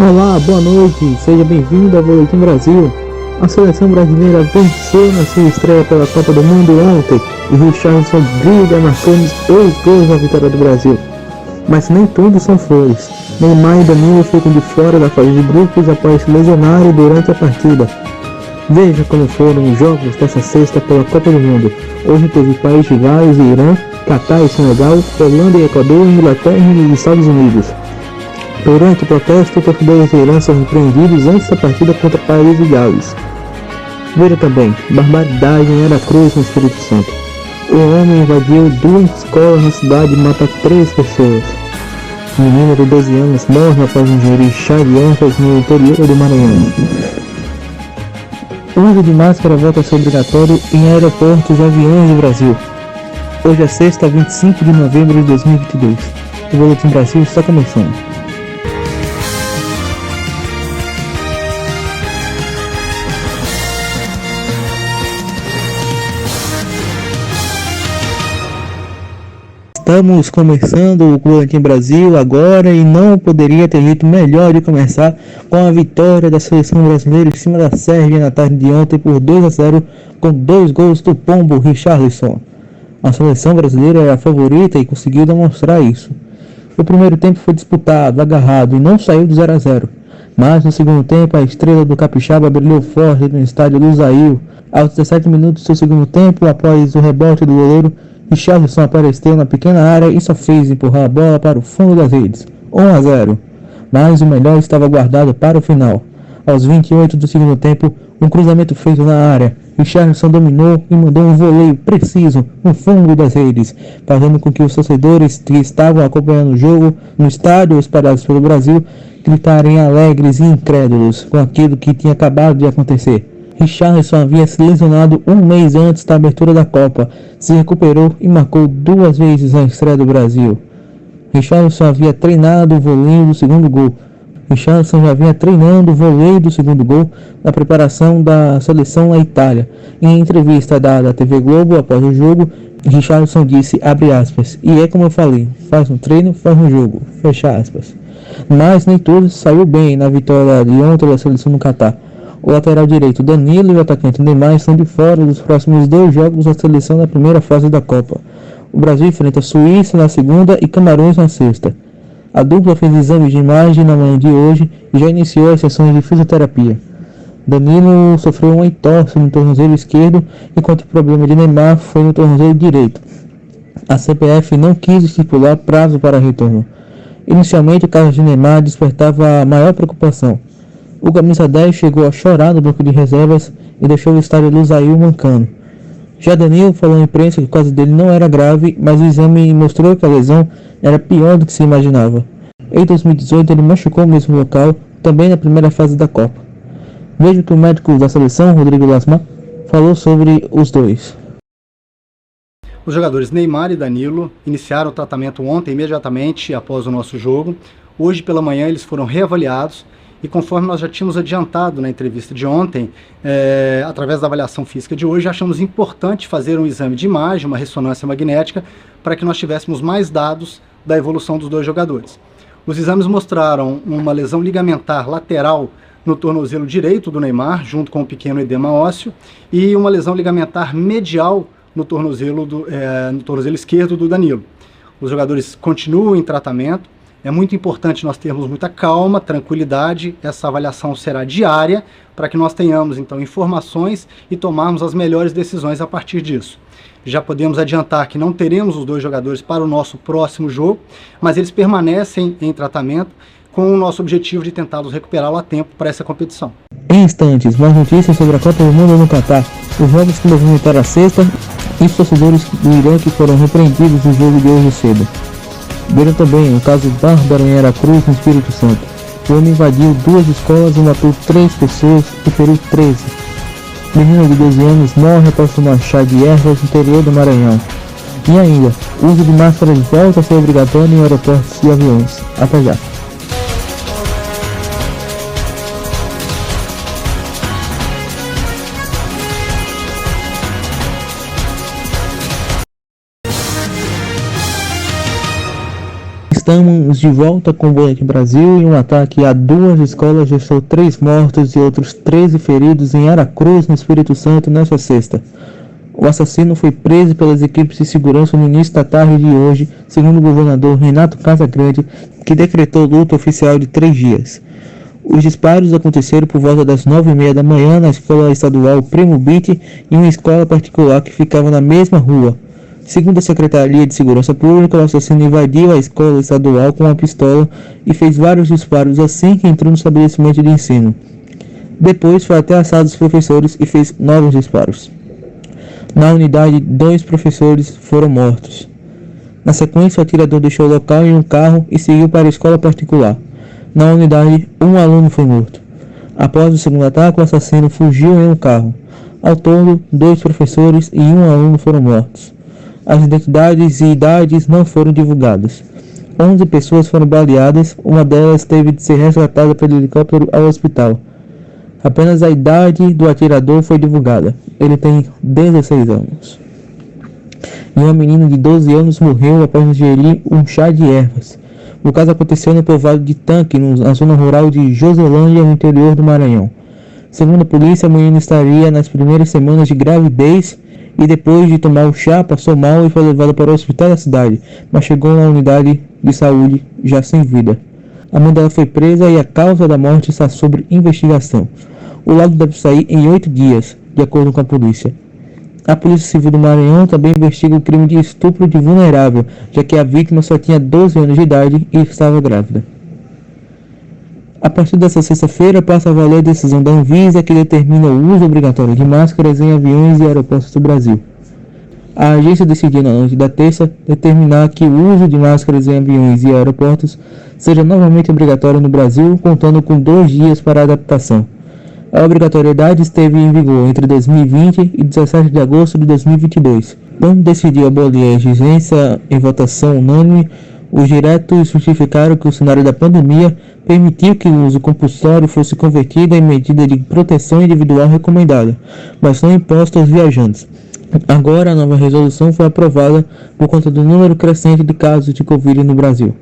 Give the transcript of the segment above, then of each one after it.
Olá, boa noite, seja bem-vindo ao Boletim Brasil. A seleção brasileira venceu na sua estreia pela Copa do Mundo ontem e Richarlison brilha marcando 2 gols na vitória do Brasil. Mas nem tudo são flores. Neymar e Danilo ficam de fora da fase de grupos após se lesionarem durante a partida. Veja como foram os jogos dessa sexta pela Copa do Mundo. Hoje teve País de Gales e Irã, Catar e Senegal, Holanda e Equador, Inglaterra e Estados Unidos. Durante o protesto, torcedores de Irã são repreendidos antes da partida contra País de Gales. Veja também, barbaridade em Aracruz, no Espírito Santo. O homem invadiu 2 escolas na cidade e mata 3 pessoas. Menina de 12 anos morre após ingerir chá de ervas no interior do Maranhão. O uso de máscara volta a ser obrigatório em aeroportos e aviões do Brasil. Hoje é sexta, 25 de novembro de 2022. O Boletim Brasil está começando. Estamos começando o Boletim Brasil agora e não poderia ter jeito melhor de começar com a vitória da seleção brasileira em cima da Sérvia na tarde de ontem por 2-0 com 2 gols do pombo Richarlison. A seleção brasileira era a favorita e conseguiu demonstrar isso. O primeiro tempo foi disputado, agarrado e não saiu de 0-0. Mas no segundo tempo a estrela do Capixaba brilhou forte no estádio Lusail. Aos 17 minutos do segundo tempo, após o rebote do goleiro, Richarlison apareceu na pequena área e só fez empurrar a bola para o fundo das redes, 1-0. Mas o melhor estava guardado para o final. Aos 28 do segundo tempo, um cruzamento feito na área. Richarlison dominou e mandou um voleio preciso no fundo das redes, fazendo com que os torcedores que estavam acompanhando o jogo no estádio espalhados pelo Brasil gritarem alegres e incrédulos com aquilo que tinha acabado de acontecer. Richarlison havia se lesionado um mês antes da abertura da Copa, se recuperou e marcou 2 vezes na estreia do Brasil. Richarlison havia treinado o voleio do segundo gol. Richarlison já vinha treinando o voleio do segundo gol na preparação da seleção na Itália. Em entrevista dada à TV Globo após o jogo, Richarlison disse, abre aspas, e é como eu falei, faz um treino, faz um jogo, fecha aspas. Mas nem tudo saiu bem na vitória de ontem da seleção no Catar. O lateral direito Danilo e o atacante Neymar estão de fora dos próximos 2 jogos da seleção na primeira fase da Copa. O Brasil enfrenta a Suíça na segunda e Camarões na sexta. A dupla fez exames de imagem na manhã de hoje e já iniciou as sessões de fisioterapia. Danilo sofreu uma entorse no tornozelo esquerdo, enquanto o problema de Neymar foi no tornozelo direito. A CBF não quis estipular prazo para retorno. Inicialmente, o caso de Neymar despertava a maior preocupação. O camisa 10 chegou a chorar no banco de reservas e deixou o estádio Lusail mancando. Já Danilo falou à imprensa que o caso dele não era grave, mas o exame mostrou que a lesão era pior do que se imaginava. Em 2018 ele machucou o mesmo local, também na primeira fase da Copa. Veja que o médico da seleção, Rodrigo Lasmar, falou sobre os dois. Os jogadores Neymar e Danilo iniciaram o tratamento ontem, imediatamente após o nosso jogo. Hoje pela manhã eles foram reavaliados. E conforme nós já tínhamos adiantado na entrevista de ontem, através da avaliação física de hoje, achamos importante fazer um exame de imagem, uma ressonância magnética, para que nós tivéssemos mais dados da evolução dos 2 jogadores. Os exames mostraram uma lesão ligamentar lateral no tornozelo direito do Neymar, junto com um pequeno edema ósseo, e uma lesão ligamentar medial no tornozelo esquerdo do Danilo. Os jogadores continuam em tratamento. É muito importante nós termos muita calma, tranquilidade, essa avaliação será diária, para que nós tenhamos então informações e tomarmos as melhores decisões a partir disso. Já podemos adiantar que não teremos os 2 jogadores para o nosso próximo jogo, mas eles permanecem em tratamento com o nosso objetivo de tentá-los recuperá-lo a tempo para essa competição. Em instantes, mais notícias sobre a Copa do Mundo no Catar, os jogos que movimentaram a sexta e os torcedores do Irã que foram repreendidos no jogo de hoje cedo. Viram também o caso bárbaro em Aracruz, no Espírito Santo. O homem invadiu 2 escolas e matou 3 pessoas e feriu 13. Menina de 12 anos morre após tomar chá de ervas no interior do Maranhão. E ainda, o uso de máscara volta a ser obrigatório em aeroportos e aviões. Até já. Estamos de volta com o Boletim Brasil e um ataque a 2 escolas deixou 3 mortos e outros 13 feridos em Aracruz, no Espírito Santo, nesta sexta. O assassino foi preso pelas equipes de segurança no início da tarde de hoje, segundo o governador Renato Casagrande, que decretou luto oficial de 3 dias. Os disparos aconteceram por volta das 9h30 da manhã na escola estadual Primo Bitti e uma escola particular que ficava na mesma rua. Segundo a Secretaria de Segurança Pública, o assassino invadiu a escola estadual com uma pistola e fez vários disparos assim que entrou no estabelecimento de ensino. Depois foi até a sala dos professores e fez novos disparos. Na unidade, 2 professores foram mortos. Na sequência, o atirador deixou o local em um carro e seguiu para a escola particular. Na unidade, um aluno foi morto. Após o segundo ataque, o assassino fugiu em um carro. Ao todo, 2 professores e um aluno foram mortos. As identidades e idades não foram divulgadas. 11 pessoas foram baleadas, uma delas teve de ser resgatada pelo helicóptero ao hospital. Apenas a idade do atirador foi divulgada. Ele tem 16 anos. E uma menina de 12 anos morreu após ingerir um chá de ervas. O caso aconteceu no povoado de Tanque, na zona rural de Joselândia, no interior do Maranhão. Segundo a polícia, a menina estaria nas primeiras semanas de gravidez e depois de tomar o chá passou mal e foi levada para o hospital da cidade, mas chegou na unidade de saúde já sem vida. A mãe dela foi presa e a causa da morte está sob investigação. O laudo deve sair em 8 dias, de acordo com a polícia. A Polícia Civil do Maranhão também investiga o crime de estupro de vulnerável, já que a vítima só tinha 12 anos de idade e estava grávida. A partir desta sexta-feira, passa a valer a decisão da Anvisa que determina o uso obrigatório de máscaras em aviões e aeroportos do Brasil. A agência decidiu na noite da terça determinar que o uso de máscaras em aviões e aeroportos seja novamente obrigatório no Brasil, contando com 2 dias para a adaptação. A obrigatoriedade esteve em vigor entre 2020 e 17 de agosto de 2022. Quando decidiu abolir a exigência em votação unânime, os diretos justificaram que o cenário da pandemia permitiu que o uso compulsório fosse convertido em medida de proteção individual recomendada, mas não imposta aos viajantes. Agora, a nova resolução foi aprovada por conta do número crescente de casos de Covid no Brasil.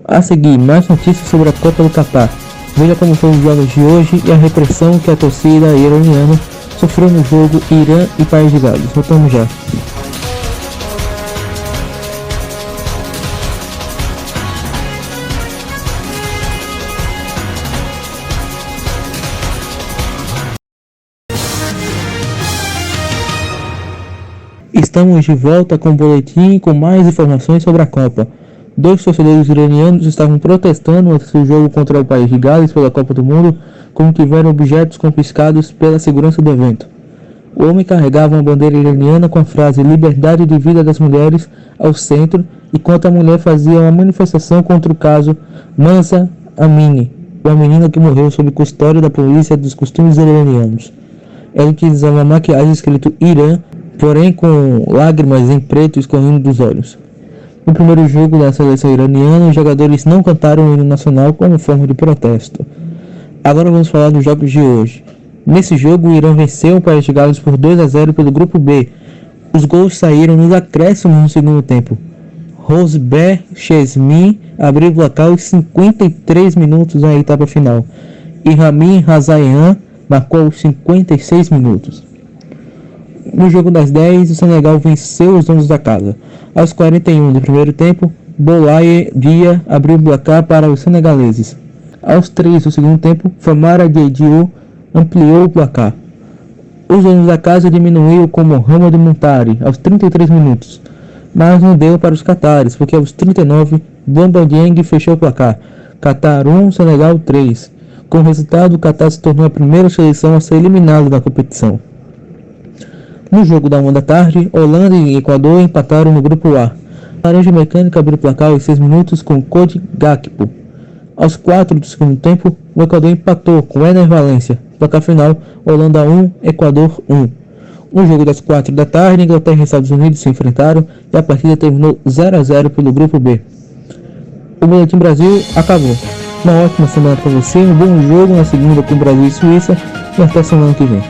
A seguir, mais notícias sobre a Copa do Catar. Veja como foram os jogos de hoje e a repressão que a torcida iraniana sofreu no jogo Irã e País de Gales. Voltamos já. Estamos de volta com o boletim com mais informações sobre a Copa. 2 torcedores iranianos estavam protestando antes do jogo contra o País de Gales pela Copa do Mundo, como tiveram objetos confiscados pela segurança do evento. O homem carregava uma bandeira iraniana com a frase "Liberdade de vida das mulheres" ao centro, enquanto a mulher fazia uma manifestação contra o caso Mahsa Amini, uma menina que morreu sob custódia da polícia dos costumes iranianos. Ela utilizava maquiagem escrito Irã, porém com lágrimas em preto escorrendo dos olhos. No primeiro jogo da seleção iraniana, os jogadores não cantaram o hino nacional como forma de protesto. Agora vamos falar dos jogos de hoje. Nesse jogo, o Irã venceu o País de Gales por 2-0 pelo grupo B. Os gols saíram nos acréscimos no segundo tempo. Rosber Chesmi abriu o placar aos 53 minutos na etapa final e Ramin Razayan marcou aos 56 minutos. No jogo das 10, o Senegal venceu os donos da casa. Aos 41 do primeiro tempo, Boulaye Dia abriu o placar para os senegaleses. Aos 3 do segundo tempo, Famara Diédhiou ampliou o placar. Os donos da casa diminuíram com Mohamed Montari aos 33 minutos, mas não deu para os catares, porque aos 39, Bamba Dieng fechou o placar. Qatar 1, Senegal 3. Com o resultado, o Qatar se tornou a primeira seleção a ser eliminada da competição. No jogo da 1 da tarde, Holanda e Equador empataram no grupo A. Laranja Mecânica abriu o placar aos 6 minutos com Cody Gakpo. Aos 4 do segundo tempo, o Equador empatou com Ener Valencia. Placar final, Holanda 1, Equador 1. No jogo das 4 da tarde, Inglaterra e Estados Unidos se enfrentaram e a partida terminou 0-0 pelo grupo B. O Boletim Brasil acabou. Uma ótima semana para você, um bom jogo na segunda com Brasil e Suíça e até semana que vem.